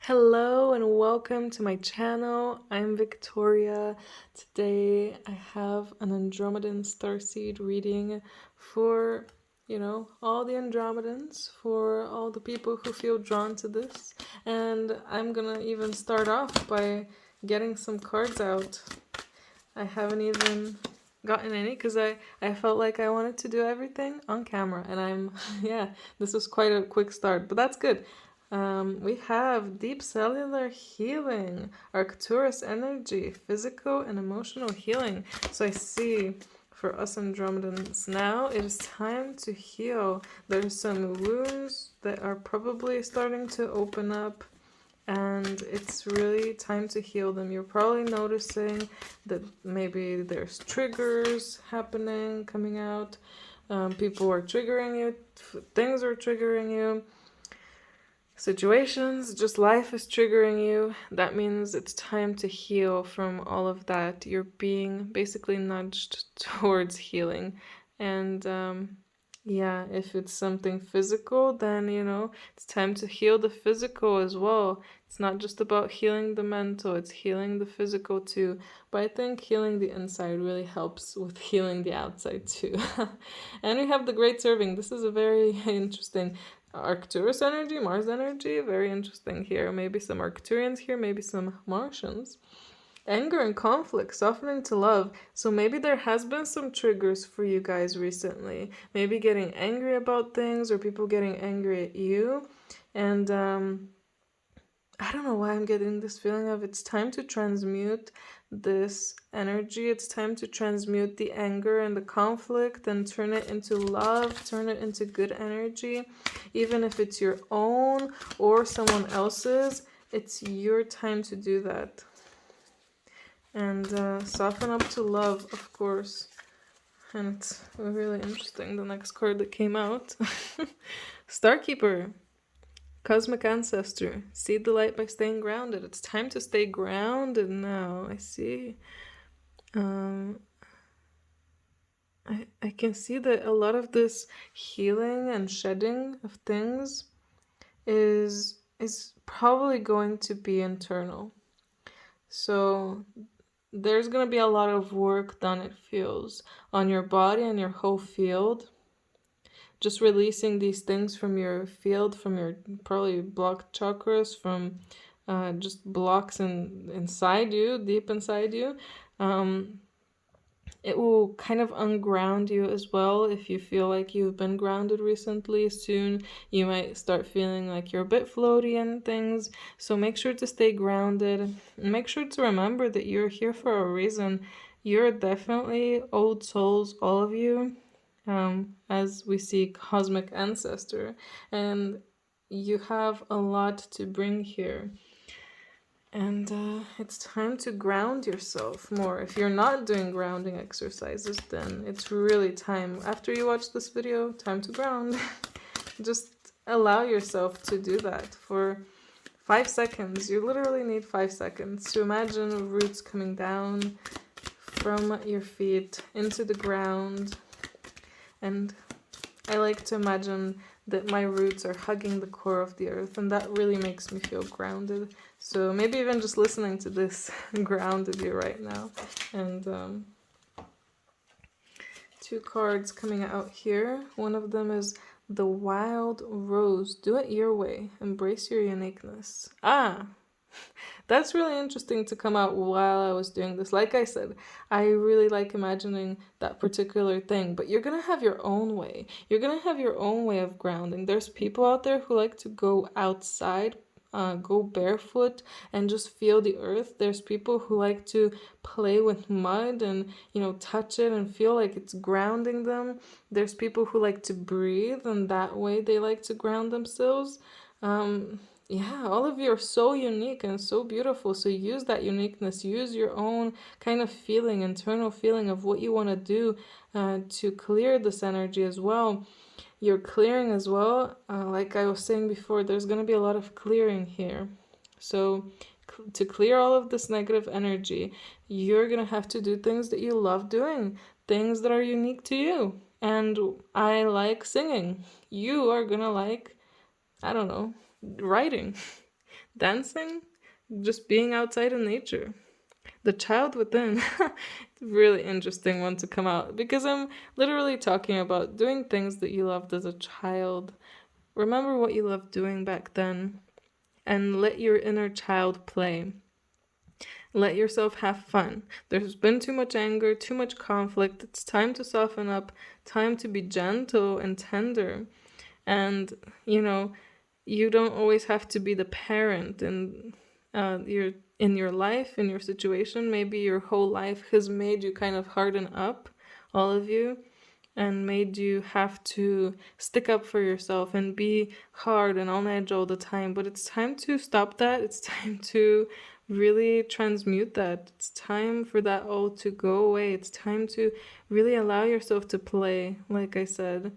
Hello and welcome to my channel. I'm Victoria. Today I have an Andromedan Starseed reading for, all the Andromedans, for all the people who feel drawn to this. And I'm gonna even start off by getting some cards out. I haven't even gotten any because I felt like I wanted to do everything on camera, and yeah, this was quite a quick start, but that's good. We have deep cellular healing, Arcturus energy, physical and emotional healing. So I see for us Andromedans now it is time to heal. There's some wounds that are probably starting to open up, and it's really time to heal them. You're probably noticing that maybe there's triggers happening, coming out. People are triggering you, things are triggering you, situations, just life is triggering you. That means it's time to heal from all of that. You're being basically nudged towards healing. And yeah, if it's something physical, then it's time to heal the physical as well. It's not just about healing the mental, it's healing the physical too. But I think healing the inside really helps with healing the outside too. And we have the Great Serving. This is a very interesting Arcturus energy, Mars energy, very interesting here. Maybe some Arcturians here, maybe some Martians. Anger and conflict, softening to love. So maybe there has been some triggers for you guys recently. Maybe getting angry about things or people getting angry at you. And I don't know why I'm getting this feeling of it's time to transmute this energy. It's time to transmute the anger and the conflict and turn it into love, turn it into good energy. Even if it's your own or someone else's, it's your time to do that. And soften up to love, of course. And it's really interesting, the next card that came out. Starkeeper. Cosmic Ancestor. Seed the light by staying grounded. It's time to stay grounded now. I see. I can see that a lot of this healing and shedding of things is probably going to be internal. So there's going to be a lot of work done, it feels, on your body and your whole field. Just releasing these things from your field, from your probably blocked chakras, from just blocks inside you, deep inside you. It will kind of unground you as well. If you feel like you've been grounded recently, soon you might start feeling like you're a bit floaty and things. So make sure to stay grounded. Make sure to remember that you're here for a reason. You're definitely old souls, all of you, as we see Cosmic Ancestor. And you have a lot to bring here. And it's time to ground yourself more. If you're not doing grounding exercises, then it's really time. After you watch this video, time to ground. Just allow yourself to do that for 5 seconds. You literally need 5 seconds to imagine roots coming down from your feet into the ground. And I like to imagine that my roots are hugging the core of the earth, and that really makes me feel grounded. So maybe even just listening to this grounded you right now. And 2 cards coming out here. One of them is the Wild Rose. Do it your way. Embrace your uniqueness. That's really interesting to come out while I was doing this. Like I said, I really like imagining that particular thing, but you're gonna have your own way. You're gonna have your own way of grounding. There's people out there who like to go outside, go barefoot and just feel the earth. There's people who like to play with mud and, touch it and feel like it's grounding them. There's people who like to breathe, and that way they like to ground themselves. Yeah, all of you are so unique and so beautiful. So use that uniqueness. Use your own kind of feeling, internal feeling of what you want to do to clear this energy as well. You're clearing as well. Like I was saying before, there's going to be a lot of clearing here. So to clear all of this negative energy, you're going to have to do things that you love doing, things that are unique to you. And I like singing. You are going to like, I don't know, writing. dancing, just being outside in nature. The child within. Really interesting one to come out because I'm literally talking about doing things that you loved as a child. Remember what you loved doing back then and let your inner child play. Let yourself have fun. There's been too much anger, too much conflict. It's time to soften up, time to be gentle and tender. And, you know, you don't always have to be the parent and in your life, in your situation. Maybe your whole life has made you kind of harden up, all of you, and made you have to stick up for yourself and be hard and on edge all the time. But it's time to stop that. It's time to really transmute that. It's time for that all to go away. It's time to really allow yourself to play, like I said.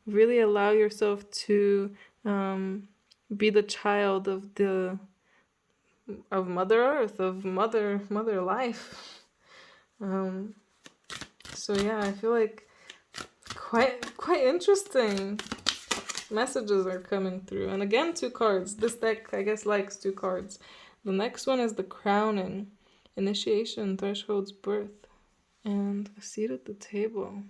Really allow yourself to be the child of Mother Earth, of Mother Life. So yeah, I feel like quite interesting messages are coming through. And again, 2 cards. This deck, I guess, likes 2 cards. The next one is the crowning, initiation, thresholds, birth, and a seat at the table.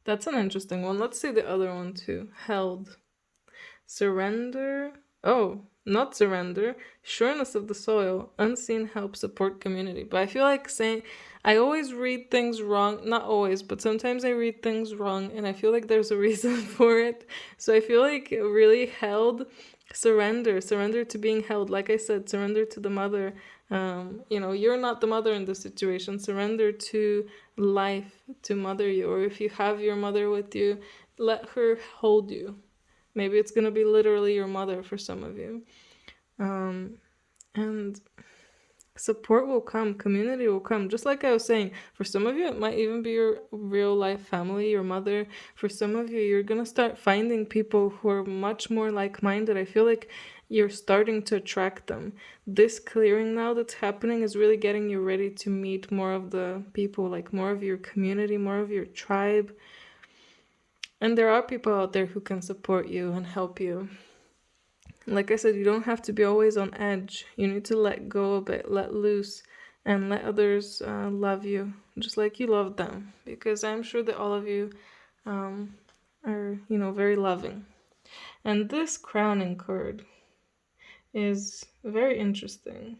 That's an interesting one. Let's see the other one too. Held, surrender. Oh, not surrender. Sureness of the soil, unseen help, support, community. But I feel like saying, I always read things wrong. Not always, but sometimes I read things wrong, and I feel like there's a reason for it. So I feel like really held, surrender to being held. Like I said, surrender to the mother. You know, you're not the mother in this situation. Surrender to life to mother you. Or if you have your mother with you, let her hold you. Maybe it's going to be literally your mother for some of you. And support will come, community will come. Just like I was saying, for some of you, it might even be your real life family, your mother. For some of you, you're going to start finding people who are much more like-minded. I feel like you're starting to attract them. This clearing now that's happening is really getting you ready to meet more of the people, like more of your community, more of your tribe. And there are people out there who can support you and help you. Like I said, you don't have to be always on edge. You need to let go a bit, let loose, and let others love you just like you love them. Because I'm sure that all of you are, you know, very loving. And this crowning card is very interesting.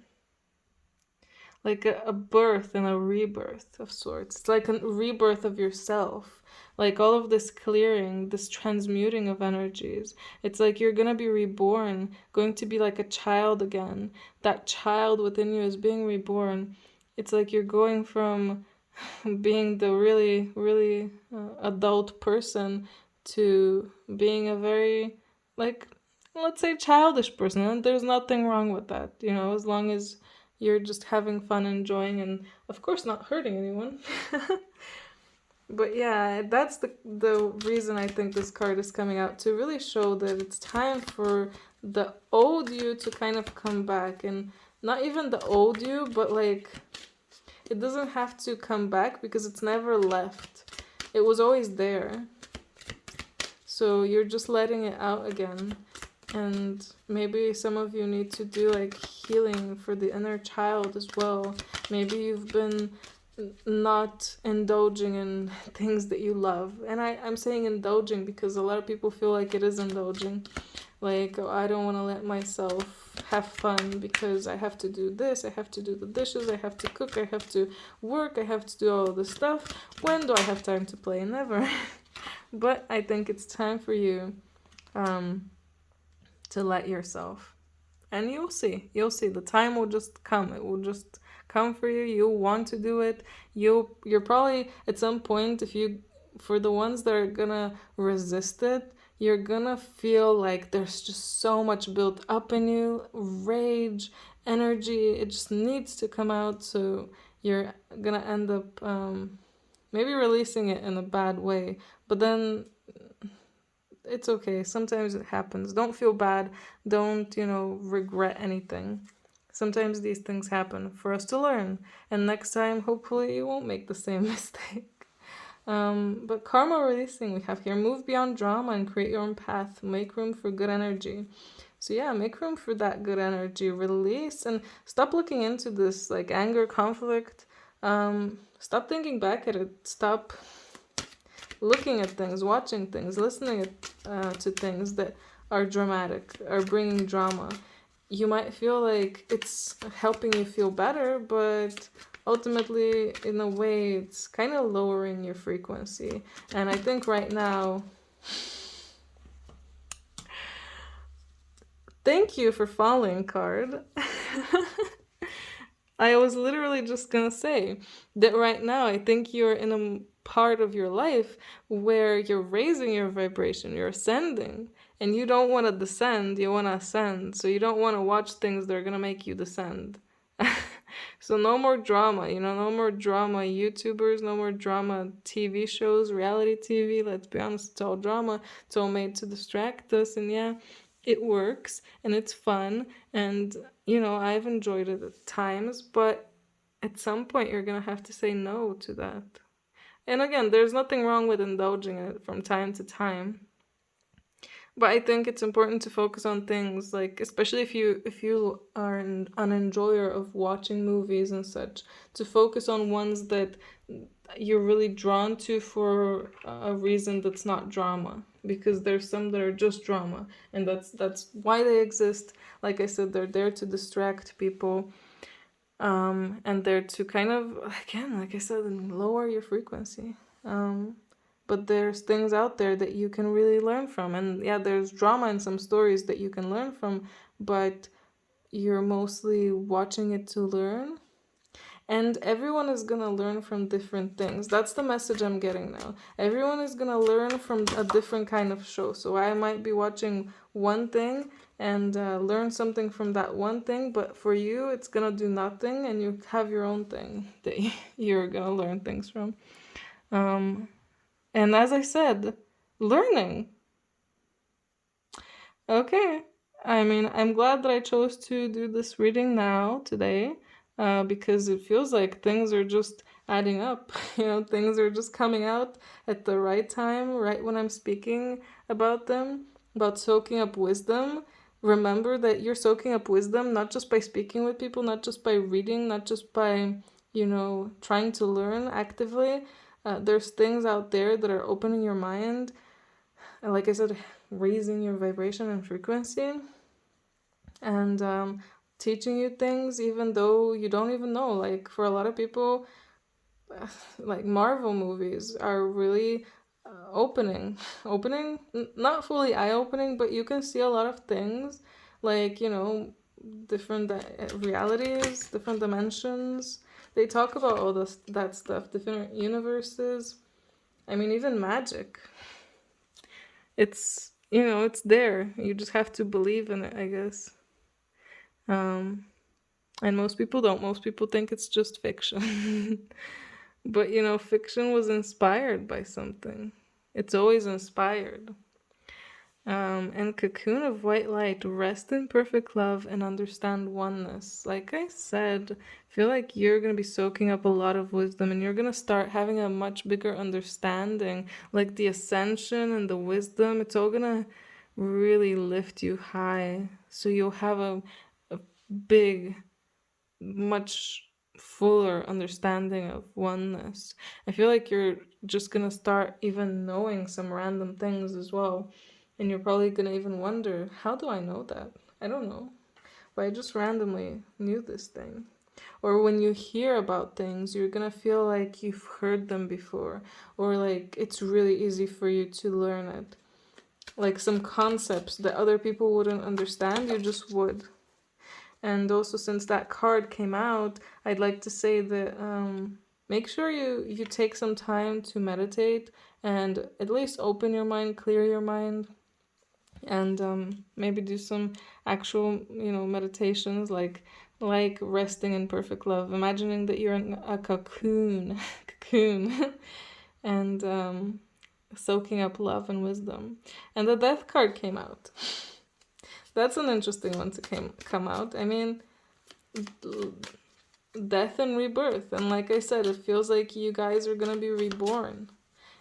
Like a birth and a rebirth of sorts. It's like a rebirth of yourself. Like all of this clearing, this transmuting of energies. It's like you're going to be reborn, going to be like a child again. That child within you is being reborn. It's like you're going from being the really, really adult person to being a very, like, let's say childish person. And there's nothing wrong with that, you know, as long as you're just having fun, enjoying, and of course not hurting anyone. But yeah, that's the reason I think this card is coming out, to really show that it's time for the old you to kind of come back. And not even the old you, but like, it doesn't have to come back because it's never left. It was always there. So you're just letting it out again. And maybe some of you need to do like healing for the inner child as well. Maybe you've been not indulging in things that you love. And I'm saying indulging because a lot of people feel like it is indulging. Like, oh, I don't want to let myself have fun because I have to do this, I have to do the dishes, I have to cook, I have to work, I have to do all this stuff. When do I have time to play? Never. But I think it's time for you to let yourself. And you'll see. The time will just come. It will just come for you. You'll want to do it. You're probably at some point, for the ones that are gonna resist it, you're gonna feel like there's just so much built up in you, rage, energy. It just needs to come out. So you're gonna end up maybe releasing it in a bad way. But then it's okay. Sometimes it happens. Don't feel bad. Don't, regret anything. Sometimes these things happen for us to learn. And next time, hopefully, you won't make the same mistake. But karma releasing we have here. Move beyond drama and create your own path. Make room for good energy. So yeah, make room for that good energy, release, and stop looking into this like anger, conflict. Stop thinking back at it. Stop looking at things, watching things, listening to things that are dramatic, are bringing drama. You might feel like it's helping you feel better, but ultimately, in a way, it's kind of lowering your frequency. And I think right now, thank you for falling, card. I was literally just gonna say that right now, I think you're in a part of your life where you're raising your vibration, you're ascending, and you don't want to descend, you want to ascend. So you don't want to watch things that are gonna make you descend. So no more drama, no more drama YouTubers, no more drama TV shows, reality TV. Let's be honest, it's all drama. It's all made to distract us, and yeah, it works and it's fun, and I've enjoyed it at times, but at some point you're gonna have to say no to that. And again, there's nothing wrong with indulging it from time to time, but I think it's important to focus on things like, especially if you are an enjoyer of watching movies and such, to focus on ones that you're really drawn to for a reason that's not drama, because there's some that are just drama, and that's why they exist. Like I said, they're there to distract people, and they're to kind of, again, like I said, lower your frequency. But there's things out there that you can really learn from, and yeah, there's drama in some stories that you can learn from, but you're mostly watching it to learn. And everyone is gonna learn from different things. That's the message I'm getting now. Everyone is gonna learn from a different kind of show. So I might be watching one thing and learn something from that one thing, but for you, it's gonna do nothing, and you have your own thing that you're gonna learn things from. And as I said, learning. Okay. I mean, I'm glad that I chose to do this reading now, today, because it feels like things are just adding up. Things are just coming out at the right time, right when I'm speaking about them, about soaking up wisdom. Remember that you're soaking up wisdom not just by speaking with people, not just by reading, not just by, trying to learn actively. There's things out there that are opening your mind, and like I said, raising your vibration and frequency, and teaching you things even though you don't even know. Like, for a lot of people, like, Marvel movies are really opening, not fully eye-opening, but you can see a lot of things, like, different realities, different dimensions. They talk about all that stuff, different universes. I mean, even magic. It's, it's there. You just have to believe in it, I guess. And most people don't. Most people think it's just fiction. But, fiction was inspired by something. It's always inspired. And cocoon of white light, rest in perfect love and understand oneness. Like I said, I feel like you're going to be soaking up a lot of wisdom, and you're going to start having a much bigger understanding. Like the ascension and the wisdom, it's all going to really lift you high. So you'll have a big, much fuller understanding of oneness. I feel like you're just going to start even knowing some random things as well. And you're probably going to even wonder, how do I know that? I don't know. But I just randomly knew this thing. Or when you hear about things, you're going to feel like you've heard them before. Or like it's really easy for you to learn it. Like some concepts that other people wouldn't understand, you just would. And also, since that card came out, I'd like to say that make sure you take some time to meditate and at least open your mind, clear your mind, and maybe do some actual, meditations, like resting in perfect love, imagining that you're in a cocoon, and soaking up love and wisdom. And the death card came out. That's an interesting one to come out. I mean, death and rebirth. And like I said, it feels like you guys are going to be reborn.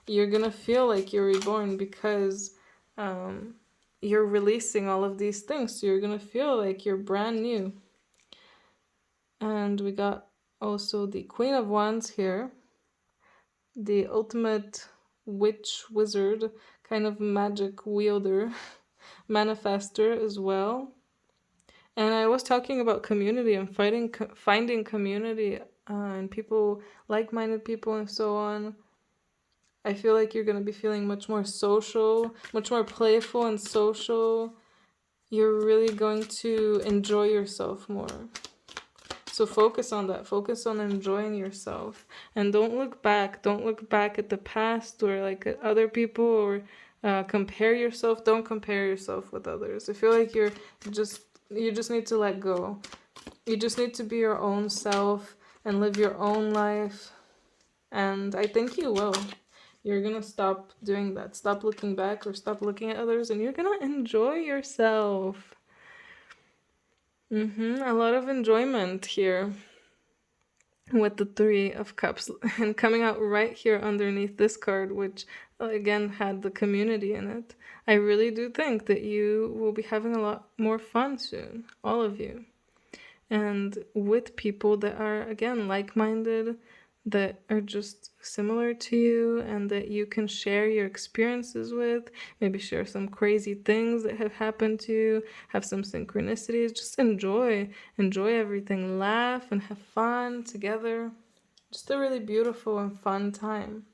You're going to feel like you're reborn because you're releasing all of these things. So you're gonna feel like you're brand new. And we got also the Queen of Wands here, the ultimate witch, wizard, kind of magic wielder, manifester as well. And I was talking about community and finding community and people, like-minded people and so on. I feel like you're going to be feeling much more social, much more playful and social. You're really going to enjoy yourself more. So focus on that. Focus on enjoying yourself. And don't look back. Don't look back at the past or like at other people or compare yourself. Don't compare yourself with others. I feel like you just need to let go. You just need to be your own self and live your own life. And I think you will. You're gonna stop doing that. Stop looking back or stop looking at others, and you're gonna enjoy yourself. A lot of enjoyment here with the Three of Cups. And coming out right here underneath this card, which again had the community in it. I really do think that you will be having a lot more fun soon, all of you. And with people that are, again, like-minded, that are just similar to you and that you can share your experiences with, maybe share some crazy things that have happened to you, have some synchronicities, just enjoy everything, laugh and have fun together. Just a really beautiful and fun time.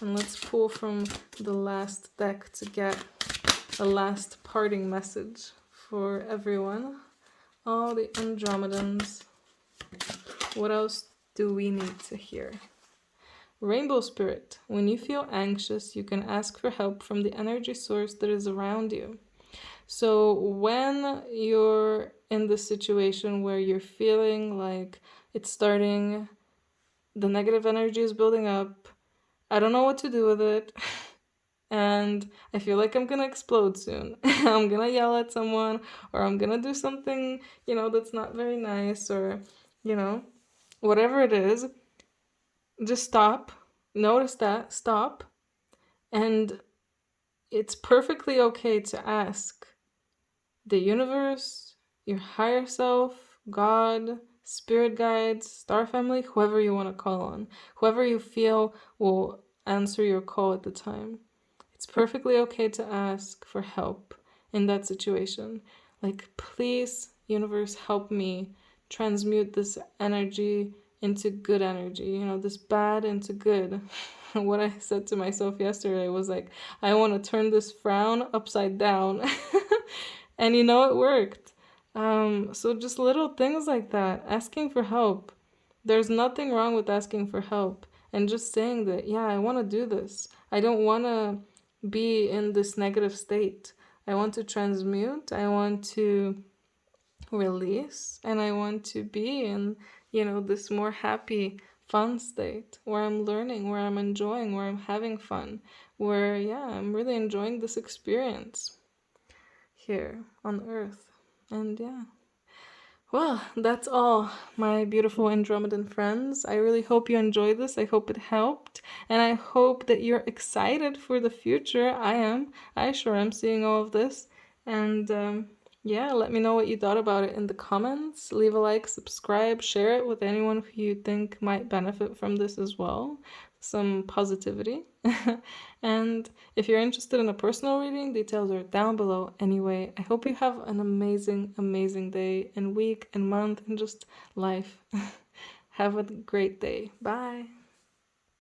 And let's pull from the last deck to get a last parting message for everyone. All the Andromedans. What else do we need to hear? Rainbow Spirit. When you feel anxious, you can ask for help from the energy source that is around you. So when you're in this situation where you're feeling like it's starting, the negative energy is building up, I don't know what to do with it, and I feel like I'm gonna explode soon. I'm gonna yell at someone, or I'm gonna do something, that's not very nice, or, whatever it is, just stop. Notice that, stop. And it's perfectly okay to ask the universe, your higher self, God, spirit guides, star family, whoever you want to call on, whoever you feel will answer your call at the time. It's perfectly okay to ask for help in that situation. Like, please, universe, help me transmute this energy into good energy, this bad into good. What I said to myself yesterday was like, I want to turn this frown upside down. And it worked. So just little things like that, asking for help. There's nothing wrong with asking for help and just saying that, yeah, I want to do this. I don't want to be in this negative state. I want to transmute. I want to release, and I want to be in, this more happy, fun state where I'm learning, where I'm enjoying, where I'm having fun, where, yeah, I'm really enjoying this experience here on Earth. And yeah. Well, that's all, my beautiful Andromedan friends. I really hope you enjoyed this. I hope it helped. And I hope that you're excited for the future. I am. I sure am, seeing all of this. And yeah, let me know what you thought about it in the comments. Leave a like, subscribe, share it with anyone who you think might benefit from this as well. Some positivity. And if you're interested in a personal reading, details are down below anyway. I hope you have an amazing, amazing day and week and month and just life. Have a great day. Bye.